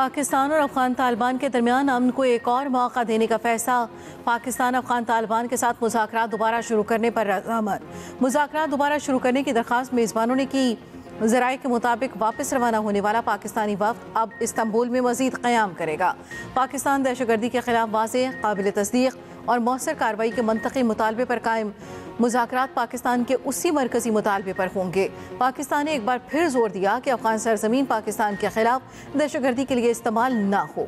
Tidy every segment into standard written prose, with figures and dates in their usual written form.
पाकिस्तान और अफगान तालिबान के दरमियान अमन को एक और मौका देने का फैसला। पाकिस्तान अफगान तालिबान के साथ मुज़ाकरात दोबारा शुरू करने पर रज़ामंद। मुज़ाकरात दोबारा शुरू करने की दरख्वास्त मेज़बानों ने की। ज़राए के मुताबिक वापस रवाना होने वाला पाकिस्तानी वफ़द अब इस्तांबुल में मज़ीद क़याम करेगा। पाकिस्तान दहशतगर्दी के खिलाफ वाज़ेह, काबिल तस्दीक़ और मौसर कार्रवाई के मंतक़ी मुतालबे पर कायम। मुज़ाकरात पाकिस्तान के उसी मरकज़ी मुतालबे पर होंगे। पाकिस्तान ने एक बार फिर जोर दिया कि अफगान सरजमीन पाकिस्तान के खिलाफ दहशतगर्दी के लिए इस्तेमाल न हो।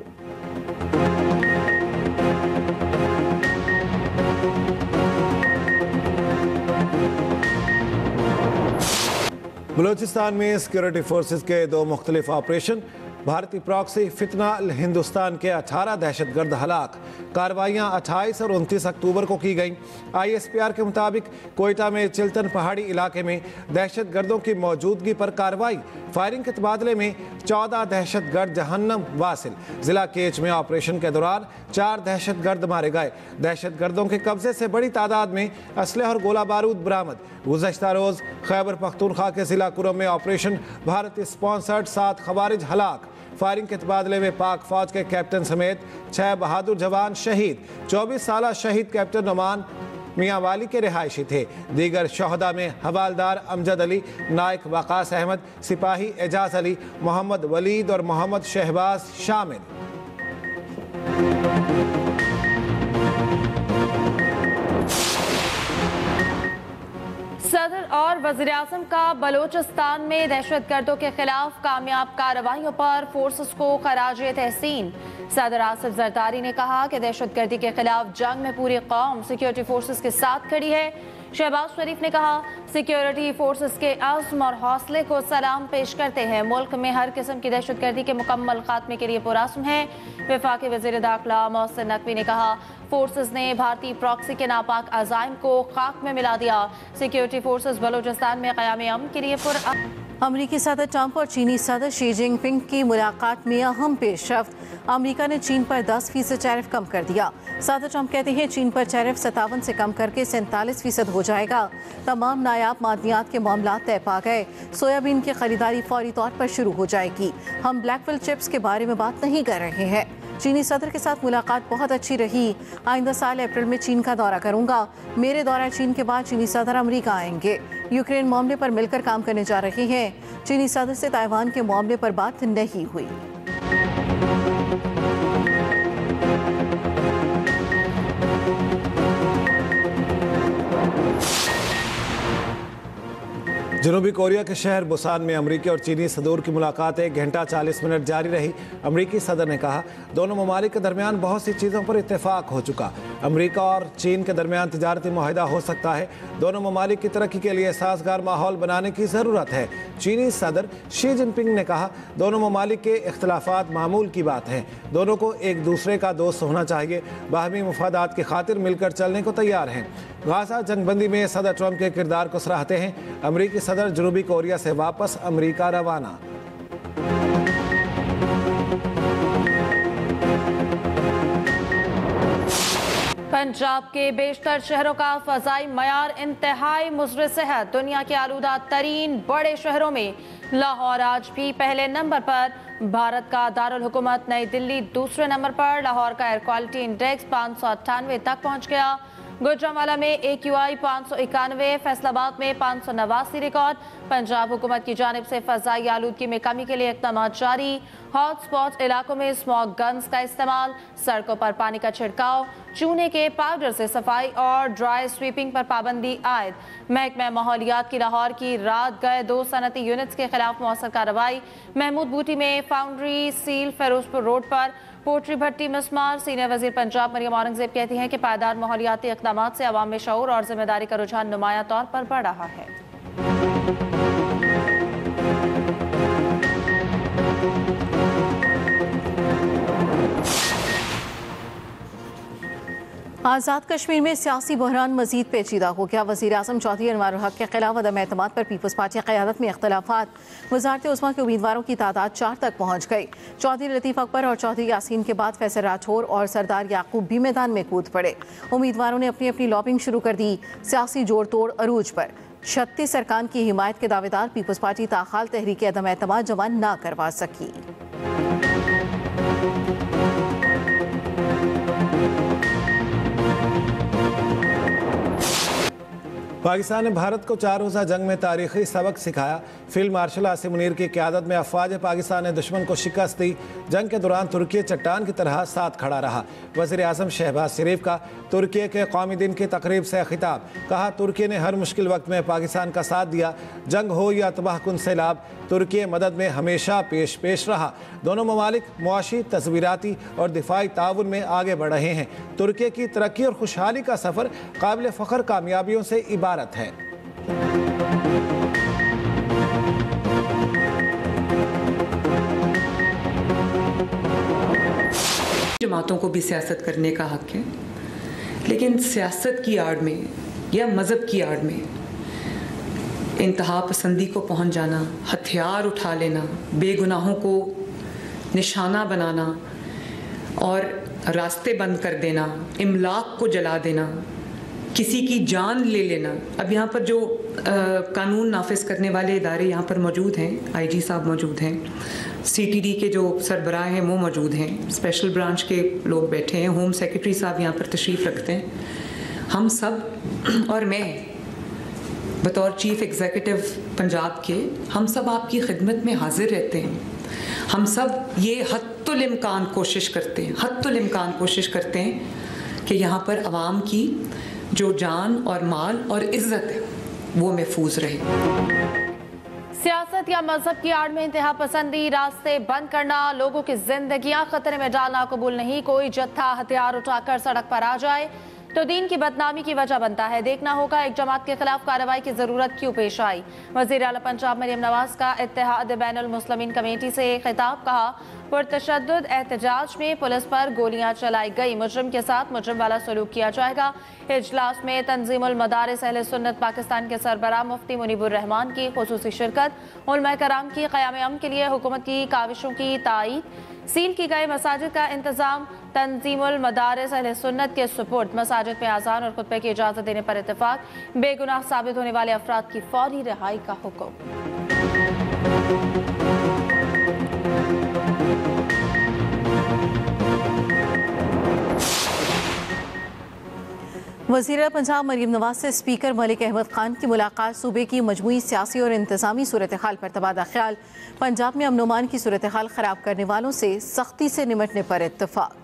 बलूचिस्तान में सिक्योरिटी फोर्सेस के दो मुख्तलिफ ऑपरेशन। भारतीय प्रॉक्सी फितना हिंदुस्तान के 18 दहशतगर्द हलाक। कार्रवाइयाँ 28 और 29 अक्टूबर को की गईं। ISPR के मुताबिक कोयटा में चिल्तन पहाड़ी इलाके में दहशतगर्दों की मौजूदगी पर कार्रवाई। फायरिंग के तबादले में 14 दहशतगर्द जहन्नम वासिल। जिला केच में ऑपरेशन के दौरान 4 दहशतगर्द मारे गए। दहशतगर्दों के कब्जे से बड़ी तादाद में असलह और गोला बारूद बरामद। गुज़श्ता रोज़ खैबर पख्तूनख्वा के जिला कुरम में ऑपरेशन भारतीय स्पॉन्सर्ड 7 खवारिज हलाक। फायरिंग के तबादले में पाक फौज के कैप्टन समेत 6 बहादुर जवान शहीद। 24 साल शहीद कैप्टन नोमान मियाँ वाली के रिहायशी थे। दीगर शहदा में हवालदार अमजद अली, नायक वकास अहमद, सिपाही एजाज अली, मोहम्मद वलीद और मोहम्मद शहबाज शामिल। सदर और वज़ीर-ए-आज़म का बलूचिस्तान में दहशतगर्दों के खिलाफ कामयाब कार्रवाइयों पर फोर्सेस को खराजे तहसीन। सदर आसिफ जरदारी ने कहा कि दहशतगर्दी के खिलाफ जंग में पूरी कौम सिक्योरिटी फोर्सेस के साथ खड़ी है। शहबाज शरीफ ने कहा, सिक्योरिटी फोर्सेस के अज़्म और हौसले को सलाम पेश करते हैं। मुल्क में हर किस्म की दहशतगर्दी के मुकम्मल खात्मे के लिए पुरअज़्म है। वफाकी वज़ीर दाखिला मोहसिन नकवी ने कहा, फोर्सेस ने भारतीय प्रॉक्सी के नापाक अज़ाइम को खाक में मिला दिया। सिक्योरिटी फोर्सेस बलूचिस्तान में क़याम अमन के लिए अमरीकी सदर ट्रंप और चीनी सदर शी जिनपिंग की मुलाकात में अहम पेशरफ्त। अमरीका ने चीन पर 10% टैरिफ कम कर दिया। सदर ट्रंप कहते हैं चीन पर टैरिफ 57 से कम करके 47% हो जाएगा। तमाम नायाब मादनियात के मामला तय पा गए। सोयाबीन की खरीदारी फौरी तौर पर शुरू हो जाएगी। हम ब्लैकफिल चिप्स के बारे में बात नहीं कर रहे हैं। चीनी सदर के साथ मुलाकात बहुत अच्छी रही। आइंदा साल अप्रैल में चीन का दौरा करूंगा। मेरे दौरा चीन के बाद चीनी सदर अमेरिका आएंगे। यूक्रेन मामले पर मिलकर काम करने जा रहे हैं। चीनी सदर से ताइवान के मामले पर बात नहीं हुई। जनूबी कोरिया के शहर बुसान में अमरीकी और चीनी सदूर की मुलाकात 1 घंटा 40 मिनट जारी रही। अमरीकी सदर ने कहा, दोनों ममालिक के दरमियान बहुत सी चीज़ों पर इत्तेफाक हो चुका। अमरीका और चीन के दरमियान तिजारती मुआहदा हो सकता है। दोनों ममालिक की तरक्की के लिए साजगार माहौल बनाने की ज़रूरत है। चीनी सदर शी जिनपिंग ने कहा, दोनों ममालिक के इख्तलाफात मामूल की बात हैं। दोनों को एक दूसरे का दोस्त होना चाहिए। बाहमी मुफादात की खातिर मिलकर चलने को तैयार हैं। गाज़ा जंगबंदी में सदर ट्रंप के किरदार को सराहते हैं। अमरीकी सदर जनूबी कोरिया से वापस अमरीका रवाना। पंजाब के बेशतर शहरों का फ़ज़ाई मयार इंतहाई मुज़र सेहत। दुनिया के आलूदा तरीन बड़े शहरों में लाहौर आज भी पहले नंबर पर। भारत का दारुल हुकूमत नई दिल्ली दूसरे नंबर पर। लाहौर का एयर क्वालिटी इंडेक्स 598 तक पहुँच गया। गुजरांवाला में AQI 591, फैसलाबाद में 589 रिकॉर्ड। पंजाब हुकूमत की जानिब से फ़ज़ाई आलूदगी में कमी के लिए इक़दाम जारी। हॉट स्पॉट इलाकों में स्मॉग गन्स का इस्तेमाल, सड़कों पर पानी का छिड़काव, चूने के पाउडर से सफाई और ड्राई स्वीपिंग पर पाबंदी आयद। महकमा माहौलियात की लाहौर की रात गए 2 सनती यूनिट्स के खिलाफ मौसर कार्रवाई। महमूद बूटी में फाउंड्री सील फिरोजपुर रोड पर पोट्री भट्टी मिसमार। सीनियर वजीर पंजाब मरियम औरंगजेब कहती हैं कि पायदार माहौलियाती इक़दाम से अवाम में शऊर और जिम्मेदारी का रुझान नुमाया तौर पर बढ़ रहा है। आज़ाद कश्मीर में सियासी बहरान मजीद पेचीदा हो गया। वज़ीर-ए-आज़म चौधरी अनवारुल हक के खिलाफ अदम एतमाद पर पीपल्स पार्टी क़यादत में इख्तलाफात। वज़ारत उस्मा के उम्मीदवारों की तादाद 4 तक पहुँच गई। चौधरी लतीफ़ अकबर और चौधरी यासीन के बाद फैसल राठौर और सरदार याकूब भी मैदान में कूद पड़े। उम्मीदवारों ने अपनी अपनी लॉबिंग शुरू कर दी। सियासी जोड़ तोड़ अरूज पर। 36 अरकान की हिमायत के दावेदार पीपल्स पार्टी ताहाल तहरीक अदम एतमाद जमा ना करवा सकी। पाकिस्तान ने भारत को 4 रोज़ा जंग में तारीखी सबक सिखाया। फील्ड मार्शल आसिम मुनीर की क़यादत में अफवाज पाकिस्तान ने दुश्मन को शिकस्त दी। जंग के दौरान तुर्की चट्टान की तरह साथ खड़ा रहा। वज़ीर आज़म शहबाज शरीफ का तुर्की के कौमी दिन की तकरीब से खिताब। कहा, तुर्की ने हर मुश्किल वक्त में पाकिस्तान का साथ दिया। जंग हो या तबाहकुन सैलाब, तुर्की मदद में हमेशा पेश रहा। दोनों ममालिक मुआशी, तस्वीराती और दिफाई ताउन में आगे बढ़ रहे हैं। तुर्की की तरक्की और खुशहाली का सफ़र काबिल फ़ख्र कामयाबियों से इबारत है। जमातों को भी सियासत करने का हक है, लेकिन सियासत की आड़ में या मज़हब की आड़ में इंतहा पसंदी को पहुंच जाना, हथियार उठा लेना, बेगुनाहों को निशाना बनाना और रास्ते बंद कर देना, इमलाक को जला देना, किसी की जान ले लेना। अब यहाँ पर जो कानून नाफिज करने वाले इदारे यहाँ पर मौजूद हैं, आईजी साहब मौजूद हैं, सीटीडी के जो सरबराह हैं वो मौजूद हैं, स्पेशल ब्रांच के लोग बैठे हैं, होम सेक्रेटरी साहब यहाँ पर तशरीफ़ रखते हैं। हम सब और मैं बतौर चीफ़ एग्जीक्यूटिव पंजाब के, हम सब आपकी खिदमत में हाजिर रहते हैं। हम सब ये हत्तुल इम्कान कोशिश करते हैं कि यहाँ पर आवाम की जो जान और माल और इज्जत है वो महफूज रहे। सियासत या मजहब की आड़ में इंतहा पसंदी, रास्ते बंद करना, लोगों की जिंदगियां खतरे में डालना कबूल नहीं। कोई जत्था हथियार उठाकर सड़क पर आ जाए तो दीन की बदनामी की वजह बनता है। देखना होगा एक जमात के खिलाफ कार्रवाई की जरूरत क्यों पेश आई। वज़ीर आला पंजाब मरियम नवाज का इत्तेहाद बैनुल मुस्लिमीन कमेटी से खिताब। कहा, पुरतशद्दुद एहतजाज में पुलिस पर गोलियां चलाई गई, मुजरिम के साथ मुजरिम वाला सलूक किया जाएगा। इजलास में तंजीमुल मदारिस अहले सुन्नत पाकिस्तान के सरबराह मुफ्ती मुनीबुर रहमान की खुसूसी शिरकत। उलमा कराम की क़याम अमन के लिए हुकूमत की काविशों की तायीद। सील की गए मसाजिद का इंतजाम तंजीमुल मदारिस अहले सुन्नत के सुपुर्द। मसाजिद में आज़ान और खुतबे की इजाज़त देने पर इत्तेफाक। बेगुनाह साबित होने वाले अफराद की फौरी रिहाई का हुक्म। वज़ीर पंजाब मरियम नवाज से स्पीकर मलिक अहमद खान की मुलाकात। सूबे की मजमूई सियासी और इंतज़ामी सूरत हाल पर तबादला ख्याल। पंजाब में अमन अमान की सूरत हाल ख़राब करने वालों से सख्ती से निमटने पर इत्तफाक।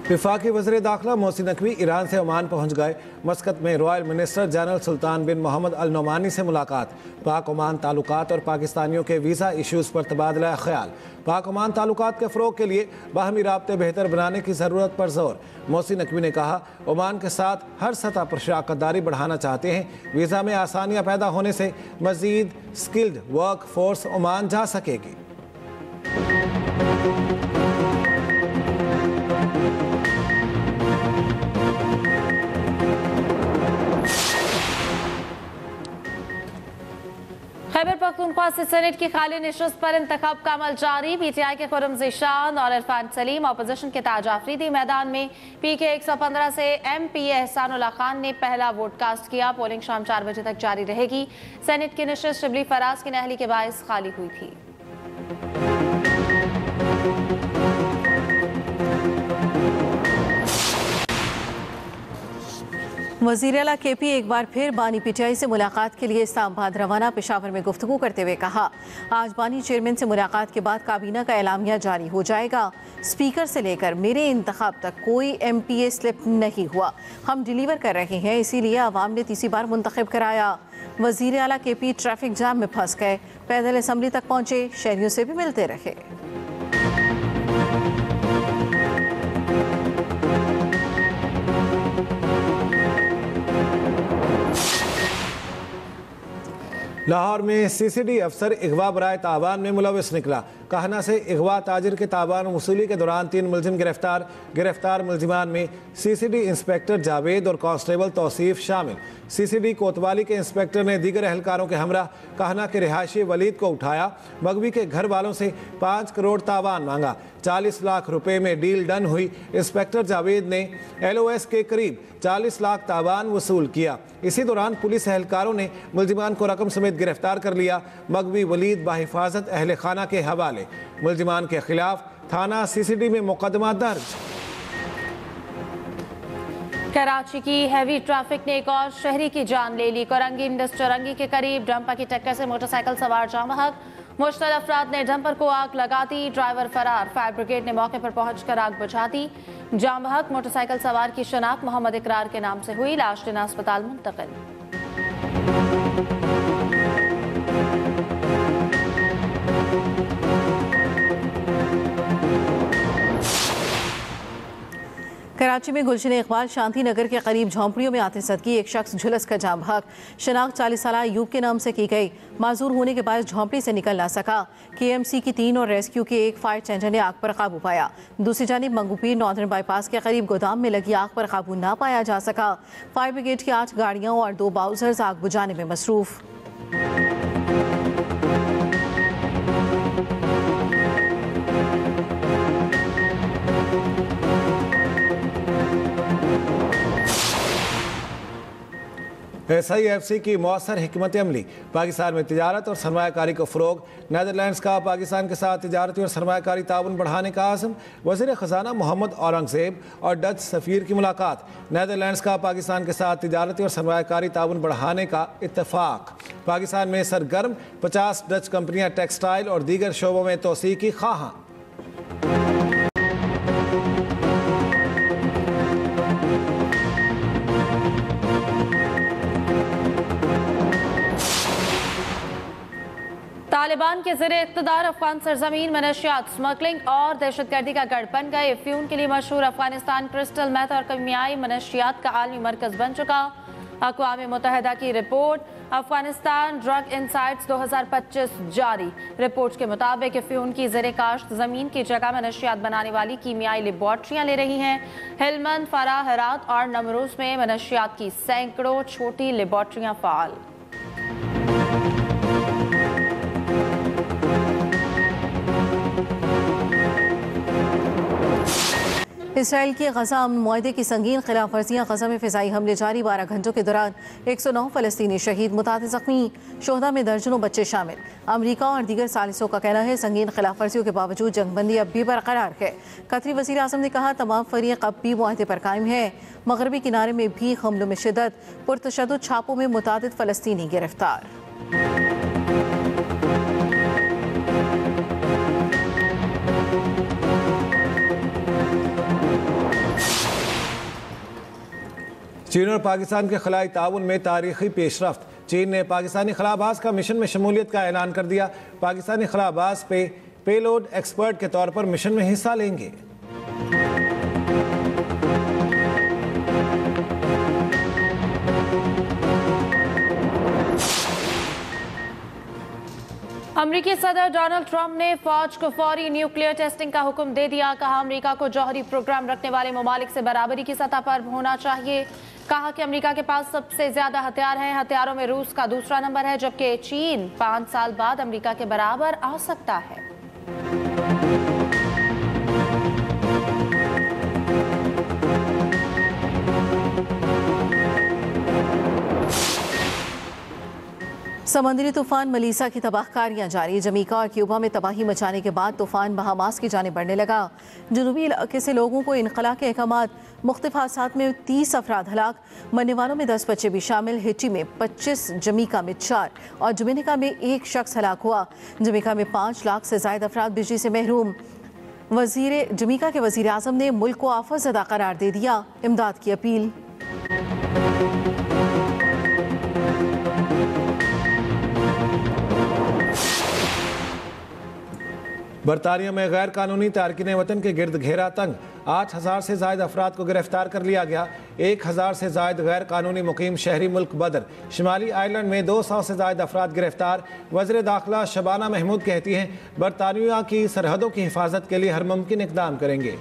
वफाकी वज़ीर दाखिला मोहसिन नकवी ईरान से ओमान पहुँच गए। मस्कत में रॉयल मिनिस्टर जनरल सुल्तान बिन मोहम्मद अल नोमानी से मुलाकात। पाक ओमान ताल्लुकात और पाकिस्तानियों के वीज़ा इशूज़ पर तबादला ख्याल। पाक ओमान ताल्लुकात के फ़रोग़ के लिए बाहमी राब्ते बेहतर बनाने की ज़रूरत पर जोर। मोहसिन नकवी ने कहा, ओमान के साथ हर सतह पर शराकतदारी बढ़ाना चाहते हैं। वीज़ा में आसानियाँ पैदा होने से मज़ीद स्किल्ड वर्क फोर्स ओमान जा सकेगी। खैबर पख्तूनख्वा से सेनेट की खाली नशस्त पर इंतखाब का अमल जारी। पीटीआई के खुर्रम ज़ीशान और इरफान सलीम, अपोजिशन के ताज आफरीदी मैदान में। पीके 115 से एमपीए एहसानुल्लाह खान ने पहला वोट कास्ट किया। पोलिंग शाम 4 बजे तक जारी रहेगी। सेनेट की नशस्त शिबली फराज की नाअहली के बायस खाली हुई थी। वज़ीर आला केपी एक बार फिर बानी पीटीआई से मुलाकात के लिए इस्लामाबाद रवाना। पेशावर में गुफ्तगू करते हुए कहा, आज बानी चेयरमैन से मुलाकात के बाद काबीना का एलामिया जारी हो जाएगा। स्पीकर से लेकर मेरे इंतखाब तक कोई एमपीए स्लिप नहीं हुआ। हम डिलीवर कर रहे हैं, इसीलिए अवाम ने तीसरी बार मुंतखब कराया। वज़ीर आला केपी ट्रैफिक जाम में फंस गए, पैदल असम्बली तक पहुँचे, शहरियों से भी मिलते रहे। लाहौर में सीसीडी अफसर अगवा बराए ताबान में मुलविस निकला। कहना से अगवा ताजिर के ताबान वसूली के दौरान 3 मुलजिम गिरफ्तार मुलजिमान में सीसीडी इंस्पेक्टर जावेद और कांस्टेबल तौसीफ शामिल। सीसीडी कोतवाली के इंस्पेक्टर ने दीगर एहलकारों के हमरा कहना के रिहायशी वलीद को उठाया। मगवी के घर वालों से 5 करोड़ तावान मांगा। 40 लाख रुपए में डील डन हुई। इंस्पेक्टर जावेद ने LOS के करीब 40 लाख तावान वसूल किया। इसी दौरान पुलिस एहलकारों ने मुलजिमान को रकम समेत समेत गिरफ्तार कर लिया। मगवी वलीद बाहिफाजत अहल खाना के हवाले। मुलजिमान के खिलाफ थाना सीसीडी में मुकदमा दर्ज। कराची की हैवी ट्रैफिक ने एक और शहरी की जान ले ली। कोरंगी इंडस चौरंगी के करीब डंपर की टक्कर से मोटरसाइकिल सवार जाम बहक। मुश्तल अफराद ने डंपर को आग लगा दी, ड्राइवर फरार। फायर ब्रिगेड ने मौके पर पहुंचकर आग बुझा दी। जाम बहक मोटरसाइकिल सवार की शनाख्त मोहम्मद इकरार के नाम से हुई। लाश जिना अस्पताल मुंतकिल। कराची में गुलशन इकबाल शांति नगर के करीब झोंपड़ियों में आतिशबाजी एक शख्स झुलस कर जाम बहक। शनाख्त 40 साल अयूब के नाम से की गई। माजूर होने के बाद झोंपड़ी से निकल ना सका। KMC की 3 और रेस्क्यू के 1 फायर टेंडर ने आग पर काबू पाया। दूसरी जानिब मंगूपीर नॉर्दर्न बाईपास के करीब गोदाम में लगी आग पर काबू ना पाया जा सका। फायर ब्रिगेड की 8 गाड़ियां और 2 बाउजर्स आग बुझाने में मसरूफ। SIFC की मौसर हिकमत अमली। पाकिस्तान में तिजारत और सरमायाकारी को फ़रोग। नीदरलैंड्स का पाकिस्तान के साथ तिजारती और सरमायाकारी ताउन बढ़ाने का आज़म। वज़ीर ख़जाना मोहम्मद औरंगज़ेब और डच सफ़ीर की मुलाकात। नीदरलैंड्स का पाकिस्तान के साथ तिजारती और सरमायाकारी ताउन बढ़ाने का इत्तफ़ाक़। पाकिस्तान में सरगर्म 50 डच कंपनियाँ टेक्सटाइल और दीगर शोबों में तोसी की ख्वाहां। तालिबान के ज़रिए इक़्तिदार अफगान सरजमीन में नशियात, स्मगलिंग और दहशतगर्दी का गढ़ बन गए। फ्यून के लिए मशहूर अफगानिस्तान क्रिस्टल मेथ और कीमियाई मनशियात का आलमी मरकज़ बन चुका। अक़वाम मुत्तहिदा की रिपोर्ट अफगानिस्तान ड्रग इनसाइट्स 2025 जारी। रिपोर्ट के मुताबिक फ्यून की ज़रिए काश्त ज़मीन की जगह में नशियात बनाने वाली कीमियाई लेबॉर्ट्रियाँ ले रही हैं। हेलमंद, फराह, हेरात और नमरूज में मनशियात की सैकड़ों छोटी लेबॉर्ट्रियाँ फ़ाल। इसराइल की गजा अमन मुआहदे की संगीन खिलाफ वर्जियाँ। गजा में फ़िज़ाई हमले जारी। 12 घंटों के दौरान 109 फ़लस्तीनी शहीद, मुतादिद ज़ख्मी। शोहदा में दर्जनों बच्चे शामिल। अमरीका और दीगर सालिसों का कहना है संगीन खिलाफ वर्जियों के बावजूद जंगबंदी अब भी बरकरार है। कतरी वज़ीर आज़म ने कहा तमाम फ़रीक अब भी मुआहदे पर कायम है। मगरबी किनारे में भी हमलों में शिद्दत। पुरतशद्दुद छापों में मुतादिद फ़लस्तीनी गिरफ्तार। चीन और पाकिस्तान के खलाई ताउन में तारीखी पेशरफ्त। चीन ने पाकिस्तानी खलाबाज का मिशन में शमूलियत का ऐलान कर दिया। पाकिस्तानी खलाबाज पेलोड एक्सपर्ट के तौर पर मिशन में हिस्सा लेंगे। अमरीकी सदर डोनाल्ड ट्रंप ने फौज को फौरी न्यूक्लियर टेस्टिंग का हुक्म दे दिया। कहा अमरीका को जौहरी प्रोग्राम रखने वाले ममालिक से बराबरी की सतह पर होना चाहिए। कहा कि अमरीका के पास सबसे ज्यादा हथियार हैं। हथियारों में रूस का दूसरा नंबर है, जबकि चीन 5 साल बाद अमरीका के बराबर आ सकता है। समंदरी तूफान मलीसा की तबाहकारियां जारी। जमीका और क्यूबा में तबाही मचाने के बाद तूफान बहामास की जाने बढ़ने लगा। जनूबी इलाके से लोगों को इनखला के अहकामात। मुख्तलिफ हादसात में 30 अफराद हलाक। मरने वालों में 10 बच्चे भी शामिल। हिटी में 25, जमीका में 4 और जमैका में 1 शख्स हलाक हुआ। जमैका में 5 लाख से ज्यादा अफराद बिजली से महरूम। जमैका के वजीर आजम ने मुल्क को आफत ज़दा करार दे दिया। इमदाद की अपील। बरतानिया में गैर कानूनी तारकिन वतन के गिरद घेरा तंग। 8000 से ज्यादा अफराद को गिरफ्तार कर लिया गया। 1000 से ज्यादा गैर कानूनी मुकीम शहरी मुल्क बदर। शिमाली आयरलैंड में 200 से ज्यादा अफराद गिरफ्तार। वज़ीर दाखिला शबाना महमूद कहती हैं बरतानिया की सरहदों की हिफाजत के लिए हर मुमकिन इक़दाम करेंगे।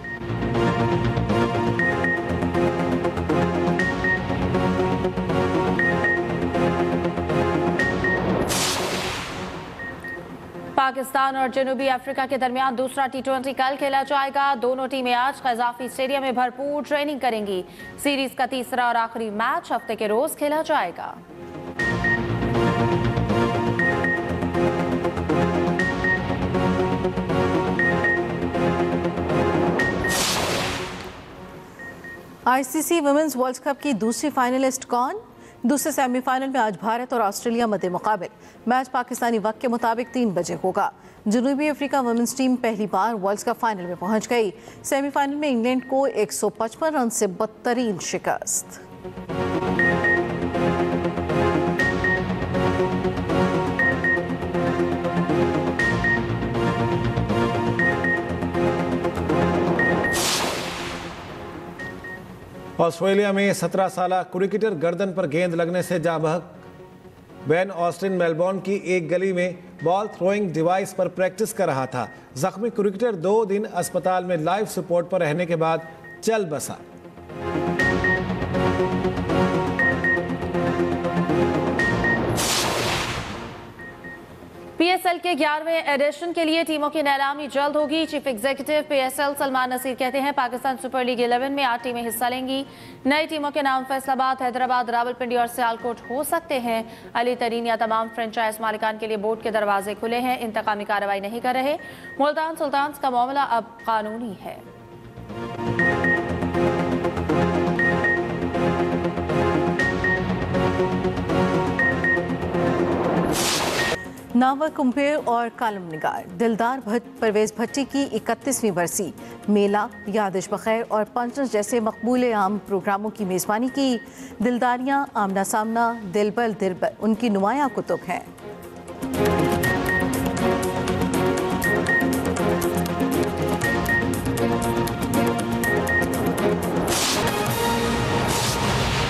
पाकिस्तान और जनूबी अफ्रीका के दरमियान दूसरा T20 कल खेला जाएगा। दोनों टीमें आज क़ज़ाफ़ी स्टेडियम में भरपूर ट्रेनिंग करेंगी। सीरीज का तीसरा और आखिरी मैच हफ्ते के रोज खेला जाएगा। आईसीसी वुमेन्स वर्ल्ड कप की दूसरी फाइनलिस्ट कौन? दूसरे सेमीफाइनल में आज भारत और ऑस्ट्रेलिया मध्य मुकाबिल। मैच पाकिस्तानी वक्त के मुताबिक 3 बजे होगा। जनूबी अफ्रीका वुमेन्स टीम पहली बार वर्ल्ड कप फाइनल में पहुंच गई। सेमीफाइनल में इंग्लैंड को 155 रन से बदतरीन शिकस्त। ऑस्ट्रेलिया में 17 साल क्रिकेटर गर्दन पर गेंद लगने से जाँ बहक। बेन ऑस्टिन मेलबोर्न की एक गली में बॉल थ्रोइंग डिवाइस पर प्रैक्टिस कर रहा था। जख्मी क्रिकेटर 2 दिन अस्पताल में लाइफ सपोर्ट पर रहने के बाद चल बसा। पीएसएल के 11वें एडिशन के लिए टीमों की नीलामी जल्द होगी। Chief executive PSL Salman Nasir कहते हैं पाकिस्तान सुपर लीग 11 में 8 टीमें हिस्सा लेंगी। नई टीमों के नाम फैसलाबाद, हैदराबाद, रावलपिंडी और सियालकोट हो सकते हैं। अली तरीन या तमाम फ्रेंचाइज मालिकान के लिए बोर्ड के दरवाजे खुले हैं, इंतकामी कार्रवाई नहीं कर रहे। मुल्तान सुल्तान्स का मामला अब कानूनी है। नावर कुंपेर और कालम निगार दिलदार परवेज भट्टी की 31वीं बरसी। मेला, यादिश बखैर और पंचस जैसे मकबूल आम प्रोग्रामों की मेज़बानी की। दिलदारियाँ, आमना सामना, दिलबर दिलबर उनकी नुमायाँ कुतुब हैं।